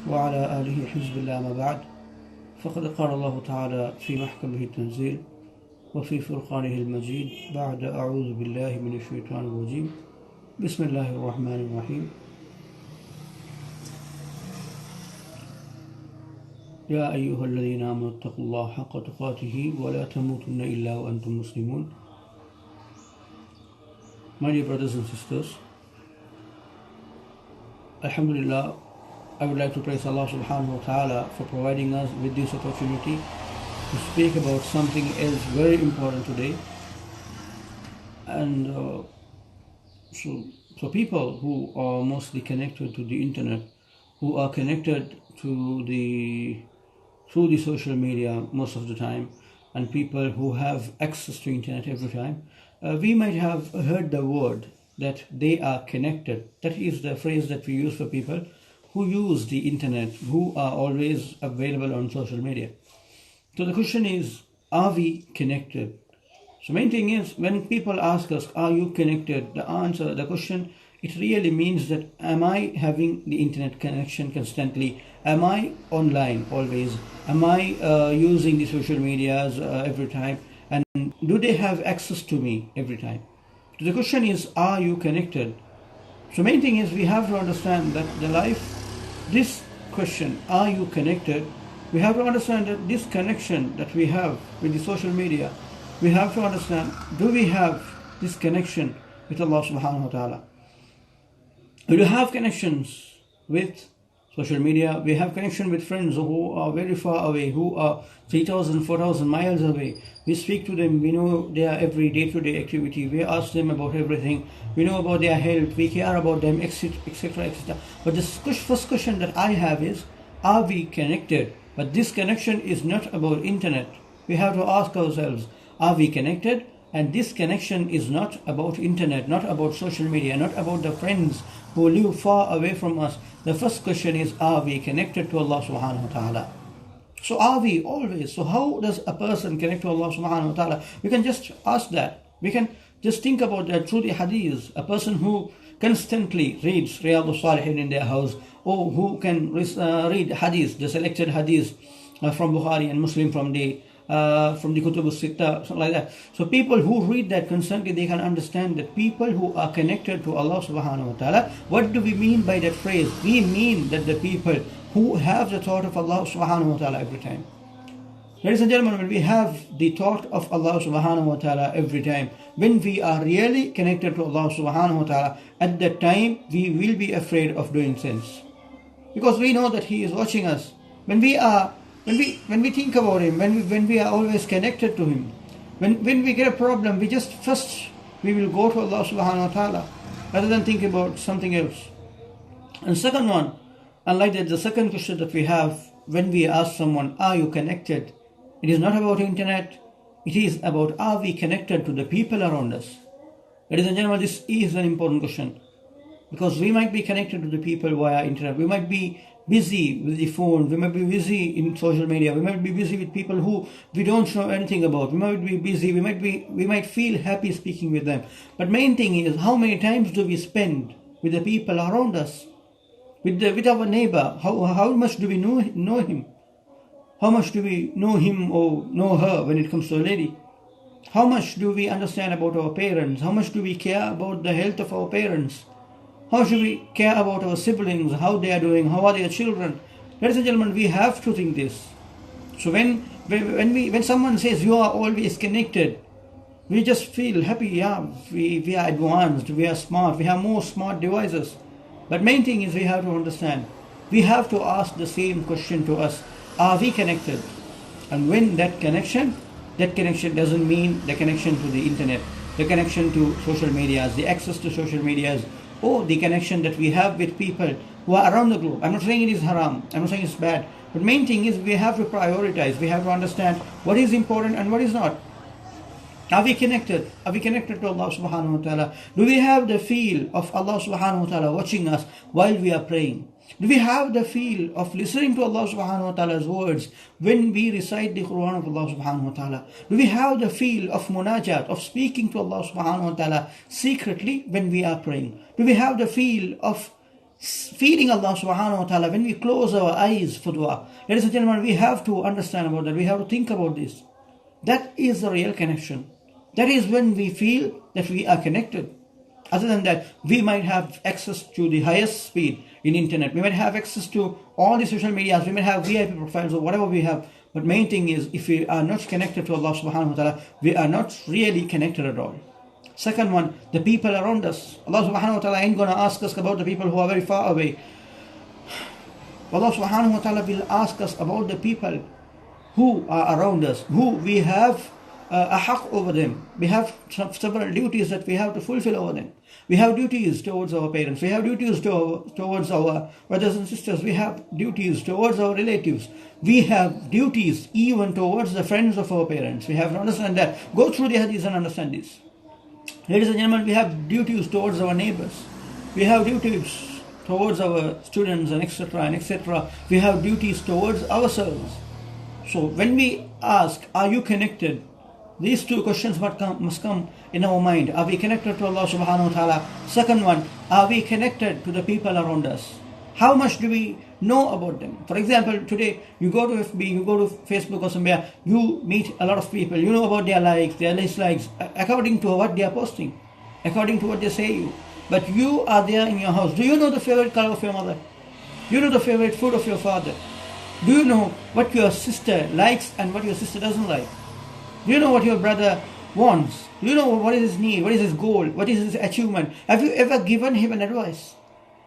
وعلى آله حزب الله ما بعد فقد قال الله تعالى في محكمه التنزيل وفي فرقانه المجيد بعد أعوذ بالله من الشيطان الرجيم بسم الله الرحمن الرحيم يا أيها الذين آمنوا اتقوا الله حق تقاته ولا تموتن إلا وأنتم مسلمون. My dear brothers and sisters, Alhamdulillah, I would like to praise Allah subhanahu wa ta'ala for providing us with this opportunity to speak about something else very important today. And so people who are mostly connected to the internet, who are connected through the social media most of the time, and people who have access to internet every time, we might have heard the word that they are connected. That is the phrase that we use for people who use the internet, who are always available on social media. So the question is, are we connected? So main thing is, when people ask us, are you connected? The question, it really means that, am I having the internet connection constantly? Am I online always? Am I using the social medias every time? And do they have access to me every time? So the question is, are you connected? So main thing is, we have to understand that this question, are you connected? We have to understand that this connection that we have with the social media, we have to understand, do we have this connection with Allah subhanahu wa ta'ala? We do have connections with social media. We have connection with friends who are very far away, who are 3,000, 4,000 miles away. We speak to them. We know their every day-to-day activity. We ask them about everything. We know about their health. We care about them, etc., etc. But the first question that I have is, are we connected? But this connection is not about internet. We have to ask ourselves, are we connected? And this connection is not about internet, not about social media, not about the friends who live far away from us. The first question is, are we connected to Allah subhanahu wa ta'ala? So are we always? So how does a person connect to Allah subhanahu wa ta'ala? We can just ask that. We can just think about that through the hadith. A person who constantly reads Riyadus Salihin in their house, or who can read hadith, the selected hadith from Bukhari and Muslim from the Kutub al-Sitta, something like that. So people who read that constantly, they can understand that people who are connected to Allah subhanahu wa ta'ala, what do we mean by that phrase? We mean that the people who have the thought of Allah subhanahu wa ta'ala every time. Ladies and gentlemen, when we have the thought of Allah subhanahu wa ta'ala every time, when we are really connected to Allah subhanahu wa ta'ala, at that time we will be afraid of doing sins. Because we know that He is watching us. When we think about Him, when we are always connected to Him, when we get a problem, we will go to Allah subhanahu wa ta'ala rather than think about something else. And second one, unlike that, the second question that we have when we ask someone, are you connected? It is not about internet. It is about, are we connected to the people around us? Ladies and gentlemen, this is an important question. Because we might be connected to the people via internet. We might be busy with the phone. We might be busy in social media. We might be busy with people who we don't know anything about. We might be busy. We might feel happy speaking with them. But main thing is, how many times do we spend with the people around us? With our neighbor? How much do we know him? How much do we know him or know her when it comes to a lady? How much do we understand about our parents? How much do we care about the health of our parents? How should we care about our siblings, how they are doing, how are their children? Ladies and gentlemen, we have to think this. So when someone says you are always connected, we just feel happy. Yeah, we are advanced, we are smart, we have more smart devices. But main thing is, we have to understand, we have to ask the same question to us: are we connected? And when that connection doesn't mean the connection to the internet, the connection to social medias, the access to social medias, or the connection that we have with people who are around the globe. I'm not saying it is haram, I'm not saying it's bad, but main thing is, we have to prioritize, we have to understand what is important and what is not. Are we connected? Are we connected to Allah subhanahu wa ta'ala? Do we have the feel of Allah subhanahu wa ta'ala watching us while we are praying? Do we have the feel of listening to Allah subhanahu wa ta'ala's words when we recite the Quran of Allah subhanahu wa ta'ala? Do we have the feel of munajat, of speaking to Allah subhanahu wa ta'ala secretly when we are praying? Do we have the feel of feeding Allah subhanahu wa ta'ala, when we close our eyes for dua. Ladies and gentlemen, we have to understand about that. We have to think about this. That is the real connection. That is when we feel that we are connected. Other than that, we might have access to the highest speed in internet. We might have access to all the social medias. We might have VIP profiles or whatever we have. But main thing is, if we are not connected to Allah subhanahu wa ta'ala, we are not really connected at all. Second one, the people around us. Allah subhanahu wa ta'ala ain't going to ask us about the people who are very far away. Allah subhanahu wa ta'ala will ask us about the people who are around us, who we have a haqq over them. We have several duties that we have to fulfill over them. We have duties towards our parents. We have duties towards our brothers and sisters. We have duties towards our relatives. We have duties even towards the friends of our parents. We have to understand that. Go through the hadith and understand this. Ladies and gentlemen, we have duties towards our neighbors. We have duties towards our students and etc. and etc. We have duties towards ourselves. So when we ask, are you connected? These two questions must come in our mind. Are we connected to Allah subhanahu wa ta'ala? Second one, are we connected to the people around us? How much do we know about them? For example, today you go to FB, you go to Facebook or somewhere, you meet a lot of people, you know about their likes, their dislikes, according to what they are posting, according to what they say you. But you are there in your house. Do you know the favorite color of your mother? Do you know the favorite food of your father? Do you know what your sister likes and what your sister doesn't like? Do you know what your brother wants? Do you know what is his need? What is his goal? What is his achievement? Have you ever given him an advice?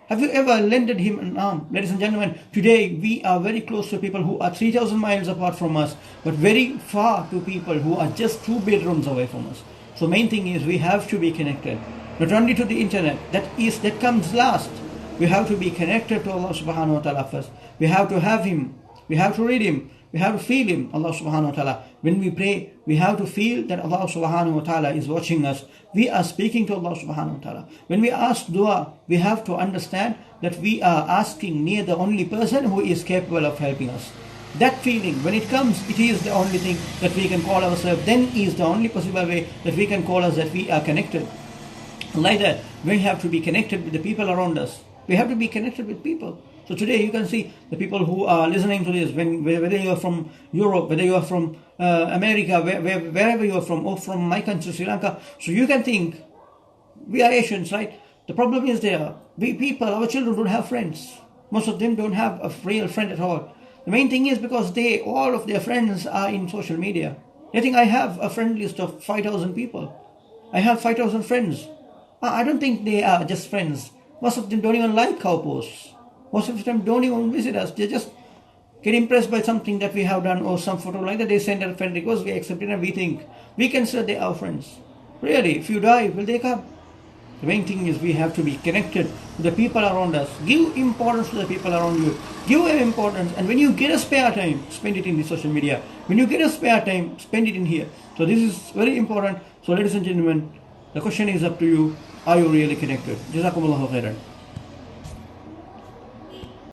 Have you ever lended him an arm? Ladies and gentlemen, today we are very close to people who are 3,000 miles apart from us, but very far to people who are just 2 bedrooms away from us. So main thing is we have to be connected. Not only to the internet, that comes last. We have to be connected to Allah subhanahu wa ta'ala first. We have to have Him. We have to read Him. We have to feel Him, Allah subhanahu wa ta'ala. When we pray, we have to feel that Allah subhanahu wa ta'ala is watching us. We are speaking to Allah subhanahu wa ta'ala. When we ask dua, we have to understand that we are asking near the only person who is capable of helping us. That feeling, when it comes, it is the only thing that we can call ourselves. Then is the only possible way that we can call us that we are connected. Like that, we have to be connected with the people around us. We have to be connected with people. So today you can see the people who are listening to this, whether you are from Europe, whether you are from America, wherever you are from, or from my country, Sri Lanka. So you can think, we are Asians, right? The problem is there. Our children don't have friends. Most of them don't have a real friend at all. The main thing is because all of their friends are in social media. I think I have a friend list of 5,000 people. I have 5,000 friends. I don't think they are just friends. Most of them don't even like our posts. Most of them don't even visit us. They just get impressed by something that we have done or some photo like that. They send a friend request, we accept it, and we think, we consider they are friends. Really, if you die, will they come? The main thing is we have to be connected to the people around us. Give importance to the people around you. Give them importance. And when you get a spare time, spend it in the social media. When you get a spare time, spend it in here. So this is very important. So ladies and gentlemen, the question is up to you. Are you really connected? Jazakallahu Khair.